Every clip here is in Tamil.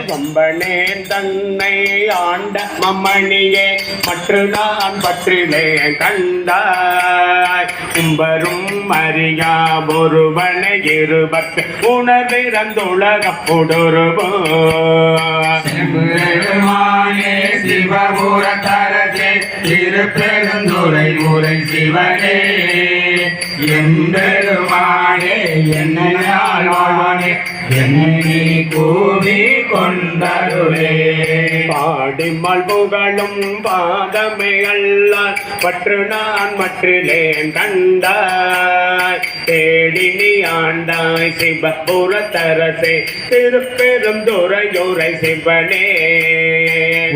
வம்பனே தன்னை ஆண்ட மம்மணியே மற்ற நான் பற்றிலே கண்டாய் கும்பரும் மரியா ஒருவனை இருபத்து உணர்விறந்துலகப்புடுருவோ சிவபுர தரசே திருப்பெருந்துரை முறை சிவனே எம்பெருமானே என்னையால் வாழ்வனே என்னை கூவி கொண்டருளே பாடிமால் புகழும் பாதமே அல்லால் பற்று நான் மற்றிலேன் கண்டாய் தேடி நீ ஆண்டாய் சிவபுர தரசே திருப்பெருந்துறையுரை சிவனே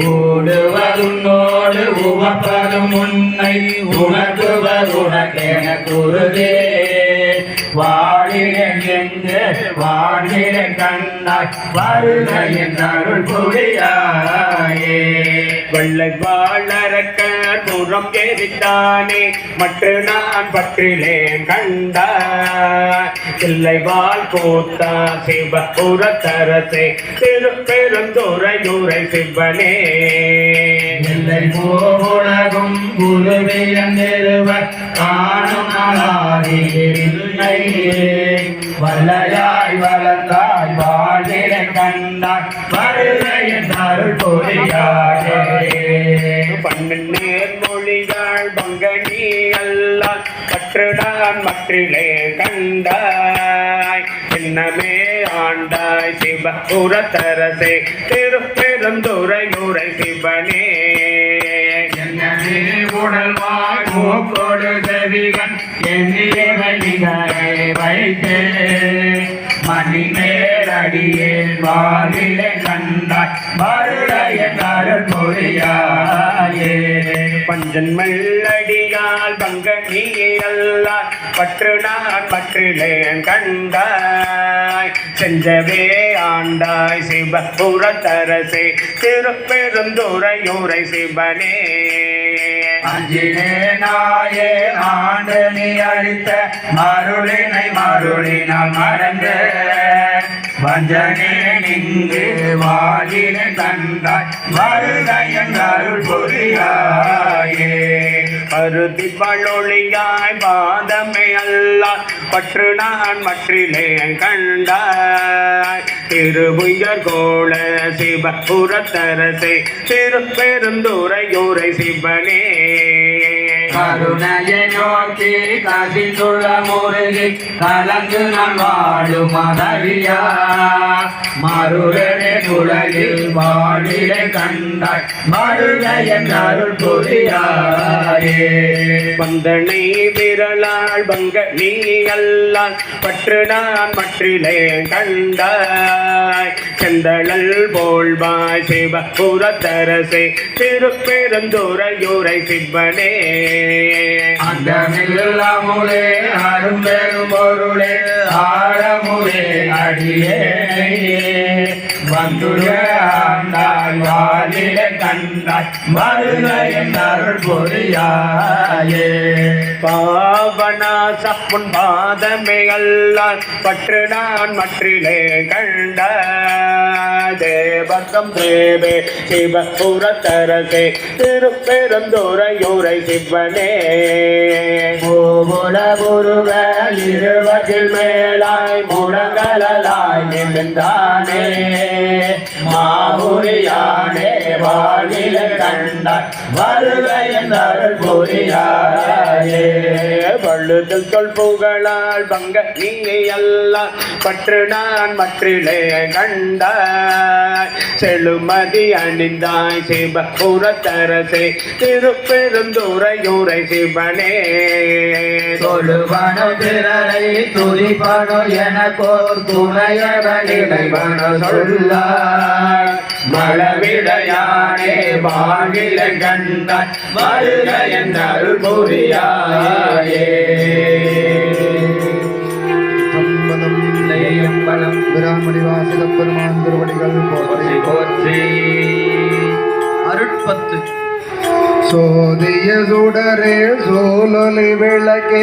ஓடுவதுன்னோடு உவப்பதும் உன்னை உணர்த்துவர் உனக்கென குருதே வாழிடன் என்று வாழிடன் கண்ணாய் வருக என் அருள் புரியாயே வெள்ளை வாழறக்க புறம் எரித்தானே மற்ற நான் பற்றிலேன் கண்டாய் இல்லை வாழ் கூத்தா சிவபுர தரசே திருப்பெருந்துறையுரை சிவனே இல்லை போகுலகும் குருவியன் நிறுவர் காணும் நாளாதில்லை வல்லையாய் வளர்ந்தாய் வாழ்கிற கண்டாய் வருக என் அருள் புரியாயே பன்னேர் மொழியாள் பங்கனி அல்லால் பற்று நான் மற்றிலே கண்டாய் என்னமே ஆண்டாய் சிவபுர தரசே திருப்பெருந்துறையுரை சிவனே என்னே உடல்வாய் மூக்கோடு செவிகன் எண்ணியவனிகளை வைத்தே மணி நேரடியே வாழிலே கண்டாய் வருக என் அருள் புரியாயே பஞ்சன் மெல்லடியால் பங்கனி அல்லால் பற்று நான் பற்றிலேன் கண்டாய் செஞ்சவே ஆண்டாய் சிவபுர தரசே திருப்பெருந்துறையுரை சிவனே அஞ்சினே நாயே ஆண்டு நீ அளித்த மருளினை மருளினால் மறந்த வஞ்சனே நின்று வாழினை கண்டாய் வருக என் அருள் புரியாயே பருதி பழொழியாய் பாதமே அல்லால் பற்று நான் மற்றிலே கண்டாய் திருவுயர் கோள சிவபுர தரசே திருப்பெருந்துறையுரை சிவனே கருணையை நோக்கி கசிந்துள்ள முருகி கலந்து நான் வாழும் மகவியா மருகனே உலகில் வாழிலை கண்டாய் வருக என் அருள் புரியாயே வந்தனை விரலாள் பங்கனி அல்லால் பற்று நான் மற்றிலே கண்டாய் செந்தழல் போல்வாய் சிவபுர தரசே திருப்பெருந்துறையுரை சிவனே அந்தமில்லாமுலே அரும்பெரும் பொருளே ஆழமுலே அடியே வந்துள்ள ஆண்டாய் வாழிலை கண்டாய் வருக என் அருள் புரியாயே பாவனாச முன் பாதமே அல்லால் பற்று நான் மற்றிலே கண்டாய் தேவகம் தேவே சிவபுர தரசே திருப்பெருந்துறையுரை சிவனே கோகுல குருக இருவதில் மேலாய் முழங்கலாய் நின்றானே மாபுரியானே வாழிலை கண்டாய் வருக என் அருள் புரியாயே பழுதல் சொல் புகழால் பங்கனி அல்லால் பற்று நான் மற்றிலே கண்டாய் செழுமதி அணிந்தாய் சிவபுர தரசே திருப்பெருந்துறையுரை சிவனே சொல்லுவனோ திரளை துதிப்பனோ எனக்கோர் துணையவனிலைவனோ சொல்லாய் மழவிடையானே வாழிலை கண்டாய் வருக என் அருள் புரியாயே விராமணிவாசக பெருமான் திருவடிகள் போற்றி போற்றி. அருட்பத்து சோதிய சுடரே சோலொலி விளக்கே